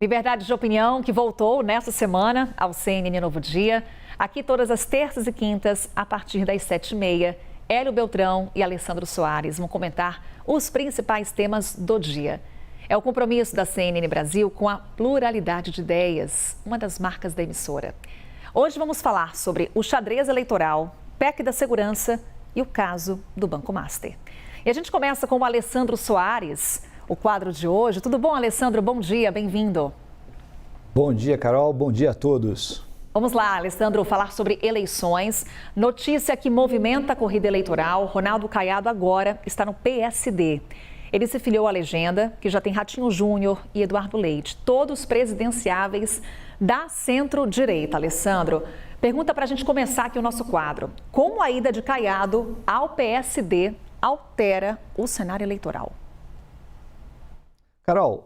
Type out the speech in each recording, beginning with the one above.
Liberdade de opinião que voltou nesta semana ao CNN Novo Dia. Aqui todas as terças e quintas, a partir das 7h30. Hélio Beltrão e Alessandro Soares vão comentar os principais temas do dia. É o compromisso da CNN Brasil com a pluralidade de ideias, uma das marcas da emissora. Hoje vamos falar sobre o xadrez eleitoral, PEC da segurança e o caso do Banco Master. E a gente começa com o Alessandro Soares, o quadro de hoje. Tudo bom, Alessandro? Bom dia, bem-vindo. Bom dia, Carol. Bom dia a todos. Vamos lá, Alessandro, falar sobre eleições. Notícia que movimenta a corrida eleitoral. Ronaldo Caiado agora está no PSD. Ele se filiou à legenda, que já tem Ratinho Júnior e Eduardo Leite, todos presidenciáveis da centro-direita. Alessandro, pergunta para a gente começar aqui o nosso quadro. Como a ida de Caiado ao PSD altera o cenário eleitoral? Carol,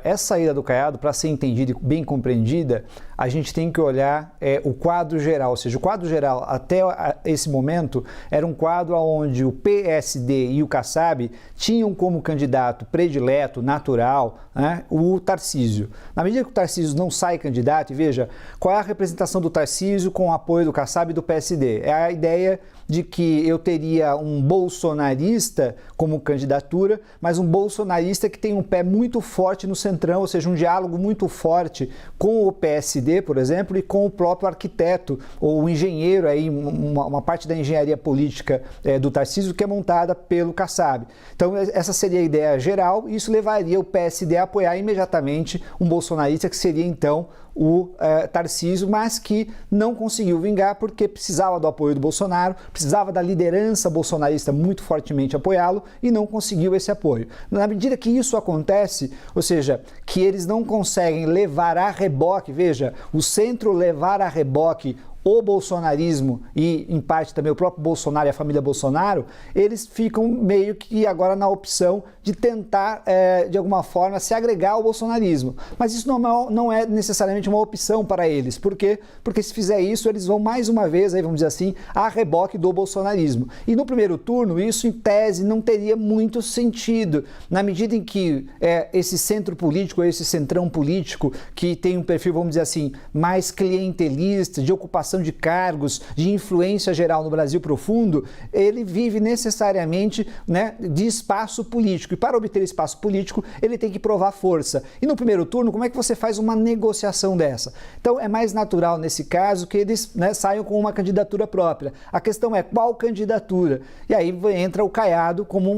essa ida do Caiado, para ser entendida e bem compreendida, a gente tem que olhar o quadro geral, ou seja, o quadro geral até esse momento era um quadro onde o PSD e o Kassab tinham como candidato predileto, natural, né, o Tarcísio. Na medida que o Tarcísio não sai candidato, e veja, qual é a representação do Tarcísio com o apoio do Kassab e do PSD? É a ideia de que eu teria um bolsonarista como candidatura, mas um bolsonarista que tem um pé muito forte no centrão, ou seja, um diálogo muito forte com o PSD, por exemplo, e com o próprio arquiteto ou o engenheiro, aí, uma parte da engenharia política do Tarcísio que é montada pelo Kassab. Então, essa seria a ideia geral, e isso levaria o PSD a apoiar imediatamente um bolsonarista que seria, então, o Tarcísio, mas que não conseguiu vingar porque precisava do apoio do Bolsonaro, precisava da liderança bolsonarista muito fortemente apoiá-lo e não conseguiu esse apoio. Na medida que isso acontece, ou seja, que eles não conseguem levar a reboque, veja, o centro levar a reboque o bolsonarismo e, em parte, também o próprio Bolsonaro e a família Bolsonaro, eles ficam meio que agora na opção de tentar, de alguma forma, se agregar ao bolsonarismo. Mas isso não é necessariamente uma opção para eles. Por quê? Porque se fizer isso, eles vão mais uma vez, aí, vamos dizer assim, a reboque do bolsonarismo. E no primeiro turno, isso, em tese, não teria muito sentido, na medida em que esse centro político, esse centrão político, que tem um perfil, vamos dizer assim, mais clientelista, de ocupação de cargos, de influência geral no Brasil profundo, ele vive necessariamente, né, de espaço político. E para obter espaço político, ele tem que provar força. E no primeiro turno, como é que você faz uma negociação dessa? Então, é mais natural, nesse caso, que eles, né, saiam com uma candidatura própria. A questão é qual candidatura? E aí entra o Caiado como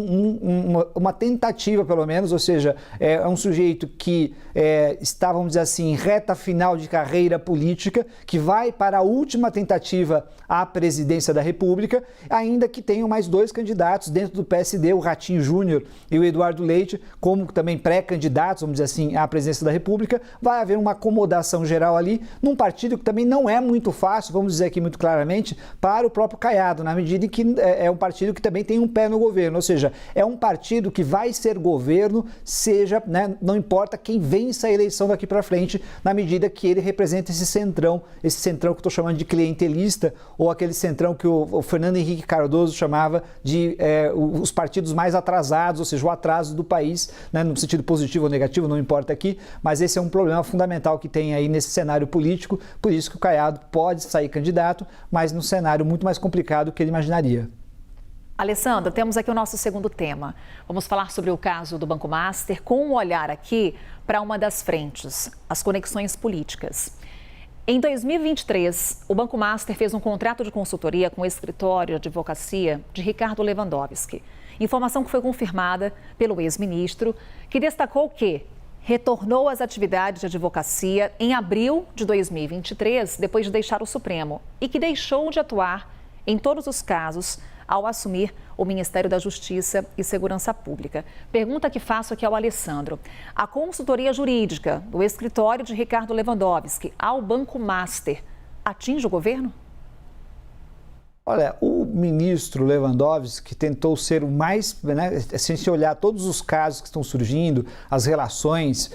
uma tentativa, pelo menos, ou seja, é um sujeito que está, vamos dizer assim, em reta final de carreira política, que vai para a última tentativa à presidência da República, ainda que tenham mais dois candidatos dentro do PSD, o Ratinho Júnior e o Eduardo Leite, como também pré-candidatos, vamos dizer assim, à presidência da República. Vai haver uma acomodação geral ali, num partido que também não é muito fácil, vamos dizer aqui muito claramente, para o próprio Caiado, na medida em que é um partido que também tem um pé no governo, ou seja, é um partido que vai ser governo, seja, né, não importa quem vença a eleição daqui para frente, na medida que ele representa esse centrão que eu estou chamando de clientelista, ou aquele centrão que o Fernando Henrique Cardoso chamava de os partidos mais atrasados, ou seja, o atraso do país, né, no sentido positivo ou negativo, não importa aqui, mas esse é um problema fundamental que tem aí nesse cenário político, por isso que o Caiado pode sair candidato, mas num cenário muito mais complicado do que ele imaginaria. Alessandra, temos aqui o nosso segundo tema. Vamos falar sobre o caso do Banco Master, com um olhar aqui para uma das frentes, as conexões políticas. Em 2023, o Banco Master fez um contrato de consultoria com o escritório de advocacia de Ricardo Lewandowski. Informação que foi confirmada pelo ex-ministro, que destacou que retornou às atividades de advocacia em abril de 2023, depois de deixar o Supremo, e que deixou de atuar em todos os casos ao assumir o Ministério da Justiça e Segurança Pública. Pergunta que faço aqui ao Alessandro. A consultoria jurídica do escritório de Ricardo Lewandowski ao Banco Master atinge o governo? Olha, o ministro Lewandowski, que tentou ser o mais, né, se a gente olhar todos os casos que estão surgindo, as relações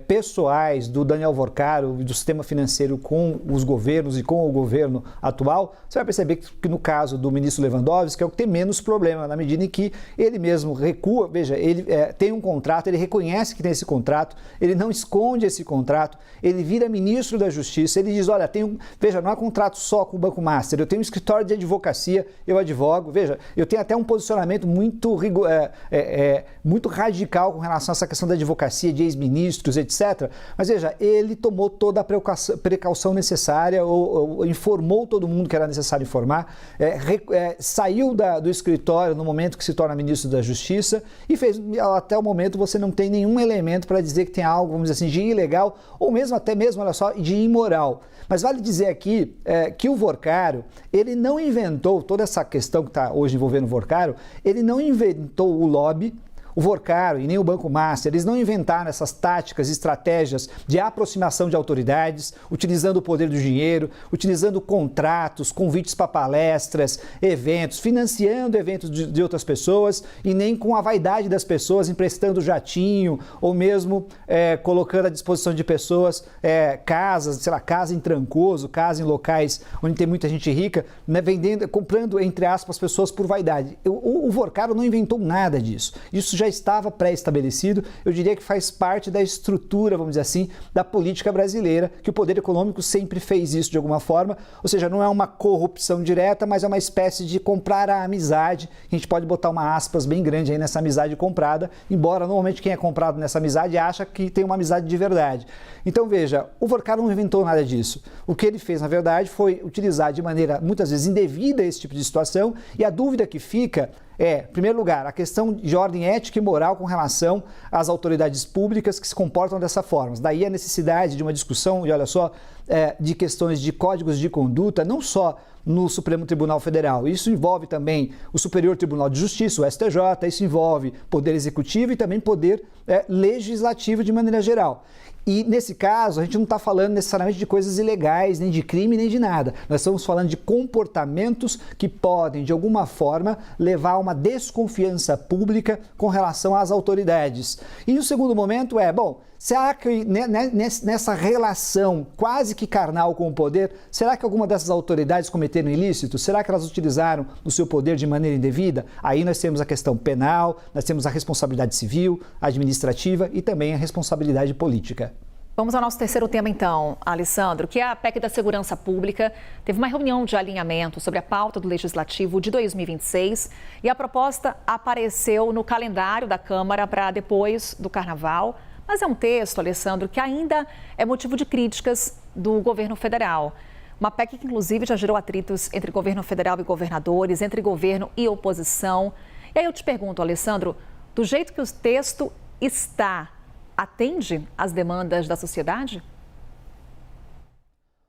pessoais do Daniel Vorcaro e do sistema financeiro com os governos e com o governo atual, você vai perceber que no caso do ministro Lewandowski é o que tem menos problema, na medida em que ele mesmo recua, veja, ele tem um contrato, ele reconhece que tem esse contrato, ele não esconde esse contrato, ele vira ministro da Justiça, ele diz, olha, veja, não é contrato só com o Banco Master, eu tenho um escritório de advocacia, eu advogo, veja, eu tenho até um posicionamento muito radical com relação a essa questão da advocacia, de ex-ministros, etc. Mas veja, ele tomou toda a precaução necessária, ou informou todo mundo que era necessário informar, saiu do escritório no momento que se torna ministro da Justiça e fez, até o momento você não tem nenhum elemento para dizer que tem algo, vamos dizer assim, de ilegal ou mesmo até mesmo, olha só, de imoral. Mas vale dizer aqui que o Vorcaro, ele não inventou toda essa questão que está hoje envolvendo o Vorcaro, ele não inventou o lobby. O Vorcaro e nem o Banco Master, eles não inventaram essas táticas e estratégias de aproximação de autoridades, utilizando o poder do dinheiro, utilizando contratos, convites para palestras, eventos, financiando eventos de outras pessoas e nem com a vaidade das pessoas, emprestando jatinho ou mesmo colocando à disposição de pessoas casas, sei lá, casa em Trancoso, casa em locais onde tem muita gente rica, né, comprando, entre aspas, pessoas por vaidade. O Vorcaro não inventou nada disso. Isso já estava pré-estabelecido, eu diria que faz parte da estrutura, vamos dizer assim, da política brasileira, que o poder econômico sempre fez isso de alguma forma, ou seja, não é uma corrupção direta, mas é uma espécie de comprar a amizade, a gente pode botar uma aspas bem grande aí nessa amizade comprada, embora normalmente quem é comprado nessa amizade acha que tem uma amizade de verdade. Então veja, o Vorcaro não inventou nada disso. O que ele fez, na verdade, foi utilizar de maneira muitas vezes indevida esse tipo de situação, e a dúvida que fica em primeiro lugar, a questão de ordem ética e moral com relação às autoridades públicas que se comportam dessa forma. Daí a necessidade de uma discussão, e olha só, de questões de códigos de conduta, não só no Supremo Tribunal Federal. Isso envolve também o Superior Tribunal de Justiça, o STJ, isso envolve Poder Executivo e também Poder Legislativo de maneira geral. E nesse caso, a gente não está falando necessariamente de coisas ilegais, nem de crime, nem de nada. Nós estamos falando de comportamentos que podem, de alguma forma, levar a uma desconfiança pública com relação às autoridades. E o segundo momento será que nessa relação quase que carnal com o poder, será que alguma dessas autoridades cometeram ilícito? Será que elas utilizaram o seu poder de maneira indevida? Aí nós temos a questão penal, nós temos a responsabilidade civil, administrativa e também a responsabilidade política. Vamos ao nosso terceiro tema, então, Alessandro, que é a PEC da Segurança Pública. Teve uma reunião de alinhamento sobre a pauta do Legislativo de 2026 e a proposta apareceu no calendário da Câmara para depois do Carnaval. Mas é um texto, Alessandro, que ainda é motivo de críticas do governo federal. Uma PEC que, inclusive, já gerou atritos entre governo federal e governadores, entre governo e oposição. E aí eu te pergunto, Alessandro, do jeito que o texto está, atende às demandas da sociedade?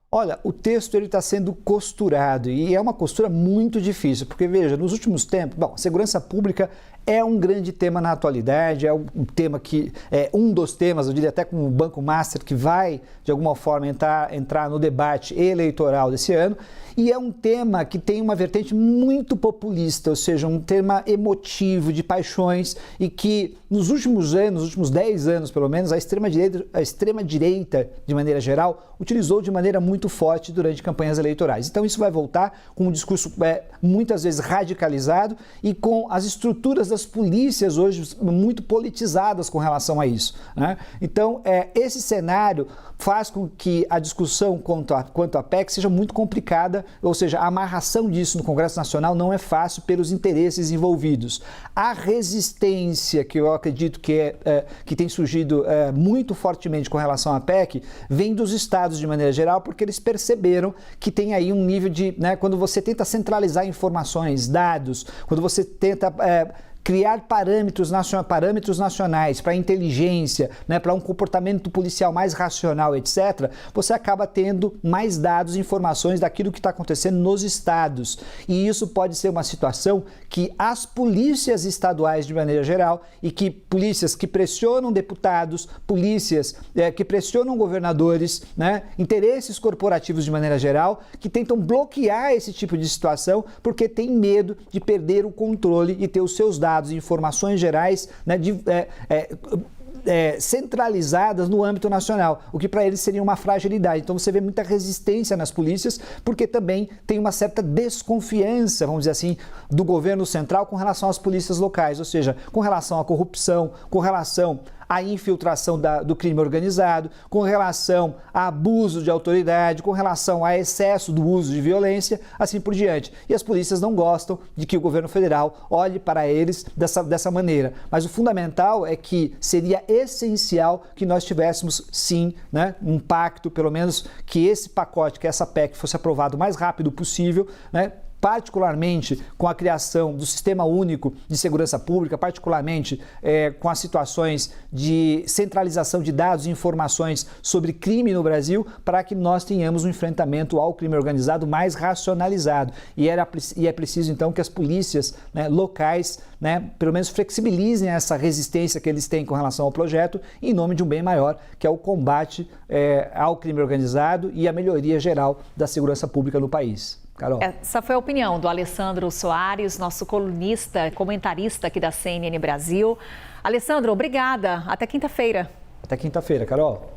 Olha, o texto está sendo costurado e é uma costura muito difícil, porque veja, nos últimos tempos, segurança pública é um grande tema na atualidade, é um tema que é um dos temas, eu diria até com o Banco Master, que vai de alguma forma entrar no debate eleitoral desse ano, e é um tema que tem uma vertente muito populista, ou seja, um tema emotivo, de paixões, e que nos últimos anos, nos últimos 10 anos pelo menos, a extrema-direita, de maneira geral, utilizou de maneira muito forte durante campanhas eleitorais. Então isso vai voltar com um discurso muitas vezes radicalizado e com as estruturas das polícias hoje muito politizadas com relação a isso, né? Então esse cenário faz com que a discussão quanto à PEC seja muito complicada, ou seja, a amarração disso no Congresso Nacional não é fácil pelos interesses envolvidos. A resistência que eu acredito que tem surgido muito fortemente com relação à PEC vem dos estados de maneira geral, porque eles perceberam que tem aí um nível de, quando você tenta centralizar informações, dados, quando você tenta criar parâmetros nacionais para inteligência, né, para um comportamento policial mais racional, etc., você acaba tendo mais dados e informações daquilo que está acontecendo nos estados. E isso pode ser uma situação que as polícias estaduais, de maneira geral, e que polícias que pressionam deputados, polícias que pressionam governadores, né, interesses corporativos de maneira geral, que tentam bloquear esse tipo de situação porque tem medo de perder o controle e ter os seus dados e informações gerais, né, centralizadas no âmbito nacional, o que para eles seria uma fragilidade. Então você vê muita resistência nas polícias, porque também tem uma certa desconfiança, vamos dizer assim, do governo central com relação às polícias locais, ou seja, com relação à corrupção, com relação à infiltração do crime organizado, com relação a abuso de autoridade, com relação a excesso do uso de violência, assim por diante. E as polícias não gostam de que o governo federal olhe para eles dessa maneira. Mas o fundamental é que seria essencial que nós tivéssemos, sim, né, um pacto, pelo menos que esse pacote, que essa PEC fosse aprovado o mais rápido possível, né, particularmente com a criação do Sistema Único de Segurança Pública, particularmente com as situações de centralização de dados e informações sobre crime no Brasil, para que nós tenhamos um enfrentamento ao crime organizado mais racionalizado. E é preciso, então, que as polícias, né, locais, né, pelo menos flexibilizem essa resistência que eles têm com relação ao projeto, em nome de um bem maior, que é o combate ao crime organizado e a melhoria geral da segurança pública no país. Carol. Essa foi a opinião do Alessandro Soares, nosso colunista, comentarista aqui da CNN Brasil. Alessandro, obrigada. Até quinta-feira. Até quinta-feira, Carol.